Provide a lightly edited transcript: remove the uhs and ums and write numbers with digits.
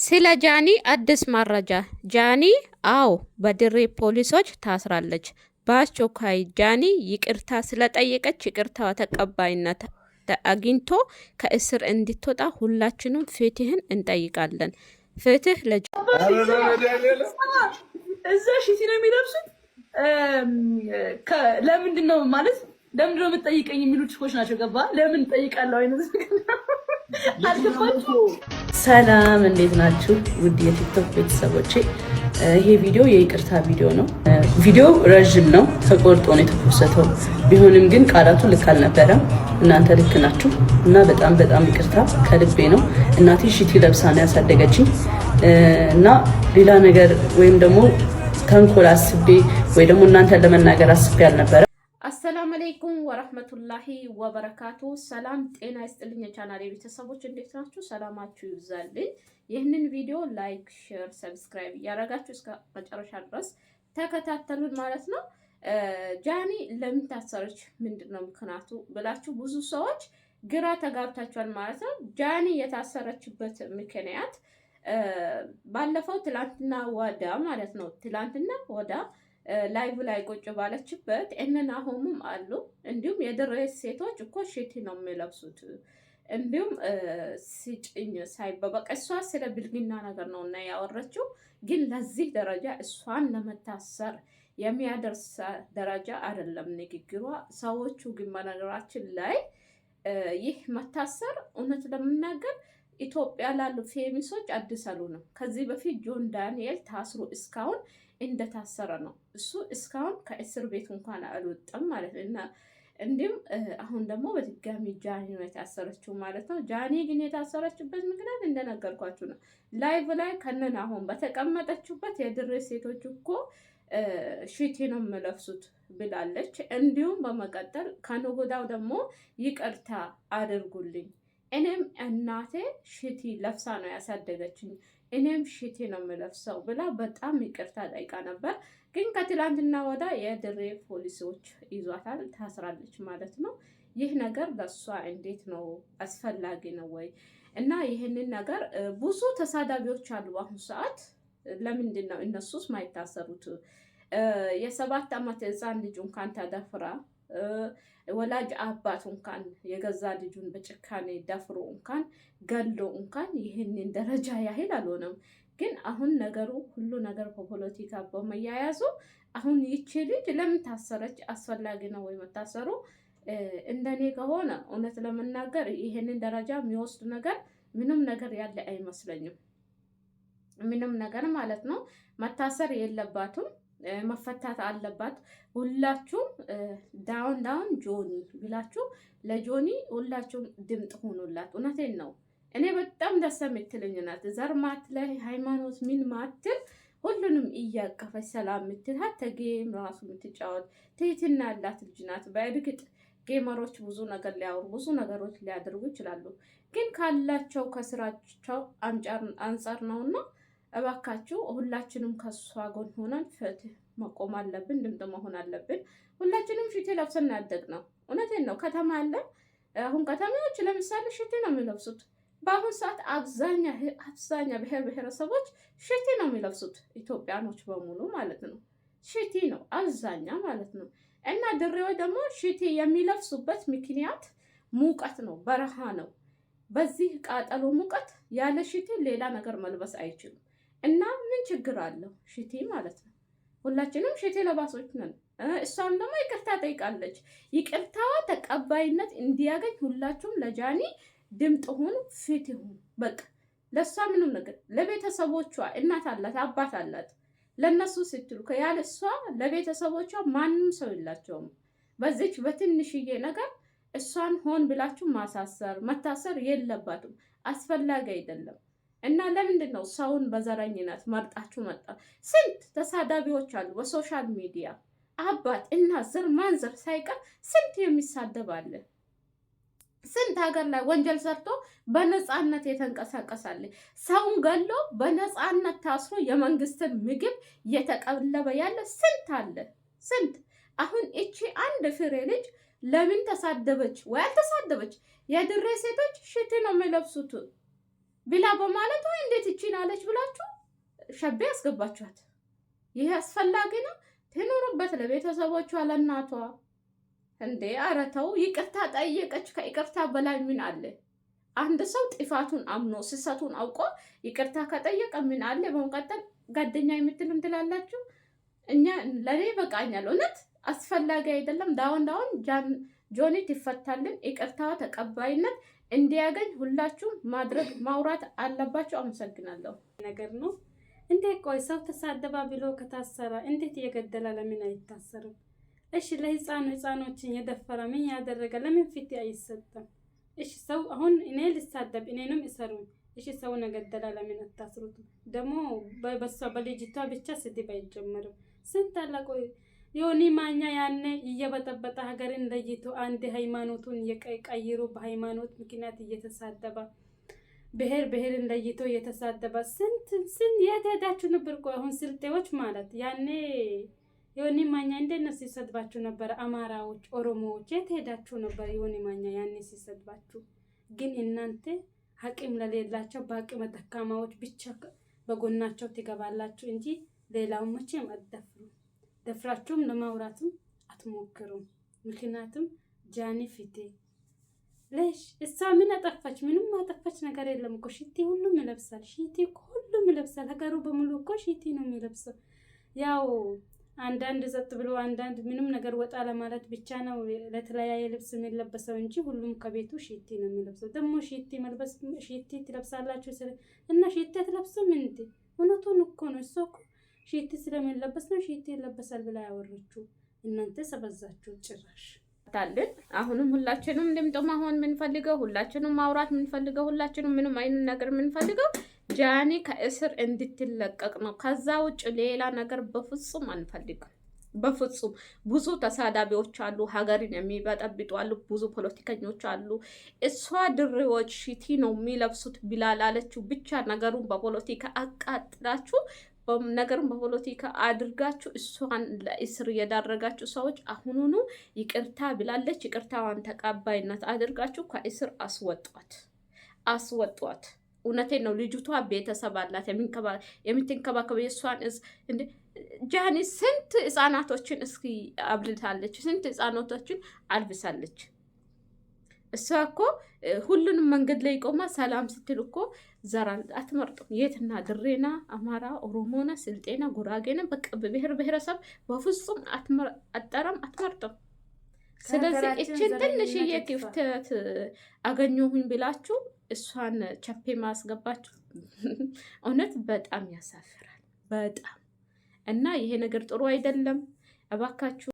ስለ ጃኒ አዲስ መረጃ። ጃኒ አዎ በድሬ ፖሊሶች ታስራለች። በአስቸኳይ ጃኒ ይቅርታ ስለጠየቀች ይቅርታዋ ተቀባይነት አግኝቶ ከእስር እንድትወጣ ሁላችንም ፍትህን እንጠይቃለን። ፍትህ እዛ ሽቲ ነው የሚለብሱት። ለምንድን ነው ማለት ለምንድን ነው የምትጠይቀኝ የሚሉ ችኮች ናቸው። ገባ ለምን ጠይቃለሁ አይነት ሰላም እንዴት ናችሁ? ውድ የቲክቶክ ቤተሰቦቼ ይሄ ቪዲዮ የይቅርታ ቪዲዮ ነው። ቪዲዮው ረዥም ነው፣ ተቆርጦ ነው የተፖሰተው። ቢሆንም ግን ቃላቱ ልክ አልነበረም። እናንተ ልክ ናችሁ እና በጣም ይቅርታ ከልቤ ነው። እናቴ ሽቲ ለብሳ ነው ያሳደገችኝ እና ሌላ ነገር ወይም ደግሞ ተንኮል አስቤ ወይ ደግሞ እናንተን ለመናገር አስቤ አልነበረ። አሰላሙ አለይኩም ወራህመቱላሂ ወበረካቱ። ሰላም ጤና ይስጥልኝ የቻናሌ ቤተሰቦች እንዴት ናችሁ? ሰላማችሁ ይብዛልኝ። ይህንን ቪዲዮ ላይክ፣ ሼር፣ ሰብስክራይብ እያደረጋችሁ እስከ መጨረሻ ድረስ ተከታተሉን ማለት ነው። ጃኒ ለምን ታሰረች? ምንድነው ምክንያቱ ብላችሁ ብዙ ሰዎች ግራ ተጋብታችኋል ማለት ነው። ጃኒ የታሰረችበት ምክንያት ባለፈው ትላንትና ወዳ ማለት ነው ትላንትና ወዳ ላይቭ ላይ ቁጭ ባለችበት እነና ሆሙም አሉ። እንዲሁም የድሬ ሴቶች እኮ ሽቲ ነው የሚለብሱት። እንዲሁም ሲጭኝ ሳይበበቅ እሷ ስለ ብልግና ነገር ነው እና ያወረችው። ግን ለዚህ ደረጃ እሷን ለመታሰር የሚያደርስ ደረጃ አይደለም ንግግሯ። ሰዎቹ ግን በነገራችን ላይ ይህ መታሰር እውነት ለምናገር ኢትዮጵያ ላሉ ፌሚሶች አዲስ አልሆነም። ከዚህ በፊት ጆን ዳንኤል ታስሮ እስካሁን እንደታሰረ ነው። እሱ እስካሁን ከእስር ቤት እንኳን አልወጣም ማለት ነው። እና እንዲሁም አሁን ደግሞ በድጋሚ ጃኒ ነው የታሰረችው ማለት ነው። ጃኒ ግን የታሰረችበት ምክንያት እንደነገርኳችሁ ነው። ላይቭ ላይ ከነን አሁን በተቀመጠችበት የድሬ ሴቶች እኮ ሽቲ ነው የምለብሱት ብላለች። እንዲሁም በመቀጠል ከነጎዳው ደግሞ ይቅርታ አድርጉልኝ፣ እኔም እናቴ ሽቲ ለብሳ ነው ያሳደገችኝ፣ እኔም ሽቲ ነው የምለብሰው ብላ በጣም ይቅርታ ጠይቃ ነበር። ግን ከትላንትና ወዳ የድሬ ፖሊሶች ይዟታል፣ ታስራለች ማለት ነው። ይህ ነገር ለሷ እንዴት ነው? አስፈላጊ ነው ወይ? እና ይህንን ነገር ብዙ ተሳዳቢዎች አሉ በአሁኑ ሰዓት። ለምንድን ነው እነሱስ ማይታሰሩት? የ7 ዓመት ህፃን ልጅ እንኳን ተደፍራ ወላጅ አባት እንኳን የገዛ ልጁን በጭካኔ ደፍሮ እንኳን ገሎ እንኳን ይህንን ደረጃ ያህል አልሆነም። ግን አሁን ነገሩ ሁሉ ነገር በፖለቲካ በመያያዙ አሁን ይቺ ልጅ ለምን ታሰረች? አስፈላጊ ነው ወይ መታሰሩ? እንደኔ ከሆነ እውነት ለመናገር ይህንን ደረጃ የሚወስድ ነገር ምንም ነገር ያለ አይመስለኝም። ምንም ነገር ማለት ነው። መታሰር የለባትም፣ መፈታት አለባት። ሁላችሁም ዳውን ጆኒ ብላችሁ ለጆኒ ሁላችሁም ድምጥ ሆኑላት። እውነቴን ነው። እኔ በጣም ደስ የምትልኝ ናት። ዘር ማትለይ ሃይማኖት ምን ማትል ሁሉንም እያቀፈች ሰላም የምትል ጌም ራሱ የምትጫወት ትህትና ያላት ልጅ ናት። በእርግጥ ጌመሮች ብዙ ነገር ሊያወሩ ብዙ ነገሮች ሊያደርጉ ይችላሉ። ግን ካላቸው ከስራቸው አንጻር ነውና እባካችሁ ሁላችንም ከሷ ጎን ሆነን ፍትህ መቆም አለብን፣ ድምፅ መሆን አለብን። ሁላችንም ሽቲ ለብሰን ያደግ ነው። እውነቴን ነው። ከተማ አለ። አሁን ከተማዎች ለምሳሌ ሽቲ ነው የሚለብሱት። በአሁን ሰዓት አብዛኛ ብሔር ብሔረሰቦች ሽቲ ነው የሚለብሱት። ኢትዮጵያኖች በሙሉ ማለት ነው ሽቲ ነው አብዛኛ ማለት ነው። እና ድሬዎች ደግሞ ሽቲ የሚለብሱበት ምክንያት ሙቀት ነው፣ በረሃ ነው። በዚህ ቃጠሎ ሙቀት ያለ ሽቲ ሌላ ነገር መልበስ አይችሉም። እና ምን ችግር አለው ሽቲ ማለት ነው። ሁላችንም ሽቲ ለባሶች ነን። እሷም ደግሞ ይቅርታ ጠይቃለች። ይቅርታዋ ተቀባይነት እንዲያገኝ ሁላችሁም ለጃኒ ድምጥ ሁኑ፣ ፍትህ ሁኑ። በቃ ለእሷ ምንም ነገር ለቤተሰቦቿ እናት አላት፣ አባት አላት። ለእነሱ ስትሉ ያለ እሷ ለቤተሰቦቿ ማንም ሰው የላቸውም። በዚች በትንሽዬ ነገር እሷን ሆን ብላችሁ መታሰር የለባትም፣ አስፈላጊ አይደለም። እና ለምንድን ነው ሰውን በዘረኝነት መርጣችሁ መጣ? ስንት ተሳዳቢዎች አሉ በሶሻል ሚዲያ። አባት እናት ዘር ማንዘር ሳይቀር ስንት የሚሳደብ አለ። ስንት ሀገር ላይ ወንጀል ሰርቶ በነፃነት የተንቀሳቀሳለ። ሰውን ገሎ በነፃነት ታስሮ የመንግስትን ምግብ እየተቀለበ ያለ ስንት አለ። ስንት አሁን እቺ አንድ ፍሬ ልጅ ለምን ተሳደበች ወይ አልተሳደበች? የድሬ ሴቶች ሽቲ ነው የሚለብሱት። ብላ በማለት ወይ እንዴት እቺን አለች ብላችሁ ሸቤ ያስገባችኋት። ይሄ አስፈላጊ ነው? ትኑሩበት ለቤተሰቦቿ ለእናቷ እንዴ። ኧረ ተው፣ ይቅርታ ጠየቀች። ከይቅርታ በላይ ምን አለ? አንድ ሰው ጥፋቱን አምኖ ስህተቱን አውቆ ይቅርታ ከጠየቀ ምን አለ? በመቀጠል ጓደኛ የምትሉን ትላላችሁ። እኛ ለኔ በቃኛል። እውነት አስፈላጊ አይደለም። ዳውን ጆኒ ትፈታልን። ይቅርታዋ ተቀባይነት እንዲያገኝ ሁላችሁም ማድረግ ማውራት አለባችሁ። አመሰግናለሁ። ነገር ነው እንዴ? ቆይ ሰው ተሳደባ ብሎ ከታሰረ እንዴት እየገደለ ለምን አይታሰርም? እሺ ህፃኖችን የደፈረ ምን ያደረገ ለምን ፊት አይሰጠም? እሺ ሰው አሁን እኔ ልሳደብ እኔንም እሰሩኝ። እሺ ሰው ነገደለ ለምን አታስሩት? ደግሞ በሷ በልጅቷ ብቻ ስድብ አይጀመርም። ስንት አላቆ ዮኒ ማኛ ያኔ እየበጠበጠ ሀገርን ለይቶ አንድ ሃይማኖቱን የቀይሮ በሃይማኖት ምክንያት እየተሳደበ ብሔርን ለይቶ እየተሳደበ ስንት የት ሄዳችሁ ነበር? ቆይ አሁን ስልጤዎች ማለት ያኔ ዮኒ ማኛ እንደነሱ ሲሰድባችሁ ነበር። አማራዎች፣ ኦሮሞዎች የት ሄዳችሁ ነበር? ዮኒ ማኛ ያኔ ሲሰድባችሁ። ግን እናንተ ሀቂም ለሌላቸው በአቅመ ደካማዎች ብቻ በጎናቸው ትገባላችሁ እንጂ ሌላው መቼም አትደፍሩ። ደፍራችሁም ለማውራትም አትሞክሩም። ምክንያቱም ጃኒ ፊቴ ለሽ እሷ ምን አጠፋች? ምንም አጠፋች ነገር የለም እኮ። ሽቲ ሁሉም ይለብሳል። ሽቲ ሁሉም ይለብሳል። ሀገሩ በሙሉ እኮ ሽቲ ነው የሚለብሰው። ያው አንዳንድ ዘጥ ብሎ አንዳንድ ምንም ነገር ወጣ ለማለት ብቻ ነው ለተለያየ ልብስ የሚለበሰው እንጂ ሁሉም ከቤቱ ሽቲ ነው የሚለብሰው። ደግሞ ሽቲ መልበስ ሽቲ ትለብሳላችሁ እና ሽቲ አትለብሱም እንዴ? እውነቱን እኮ ነው። እሷ እኮ ሽቲ ስለሚለበስ ነው ሽቲ ይለበሳል ብላ ያወረችው። እናንተ ሰበዛችሁ ጭራሽ ታልን። አሁንም ሁላችንም እንደምጠማ መሆን የምንፈልገው ሁላችንም ማውራት የምንፈልገው ሁላችንም ምንም አይነት ነገር የምንፈልገው ጃኒ ከእስር እንድትለቀቅ ነው። ከዛ ውጭ ሌላ ነገር በፍጹም አንፈልግም። በፍጹም ብዙ ተሳዳቢዎች አሉ፣ ሀገርን የሚበጠብጡ አሉ፣ ብዙ ፖለቲከኞች አሉ። እሷ ድሬዎች ሽቲ ነው የሚለብሱት ብላላለችው ብቻ ነገሩን በፖለቲካ አቃጥላችሁ ነገሩን በፖለቲካ አድርጋችሁ እሷን ለእስር የዳረጋችሁ ሰዎች አሁኑኑ ይቅርታ ብላለች፣ ይቅርታዋን ተቀባይነት አድርጋችሁ ከእስር አስወጧት። እውነቴን ነው። ልጅቷ ቤተሰብ አላት የምትንከባከበው የእሷን እንደ ጃኒ ስንት ህፃናቶችን እስኪ አብልታለች፣ ስንት ህፃናቶችን አልብሳለች። እሷ እኮ ሁሉንም መንገድ ላይ ቆማ ሰላም ስትል እኮ ዘር አትመርጥም። የትና ድሬና፣ አማራ፣ ኦሮሞና፣ ስልጤና፣ ጉራጌና በቃ ብሔር ብሔረሰብ በፍጹም አትመርጥም። ስለዚህ እችን ትንሽዬ ክፍተት አገኘሁኝ ብላችሁ እሷን ቸፔ ማስገባችሁ እውነት በጣም ያሳፍራል። በጣም እና ይሄ ነገር ጥሩ አይደለም። እባካችሁ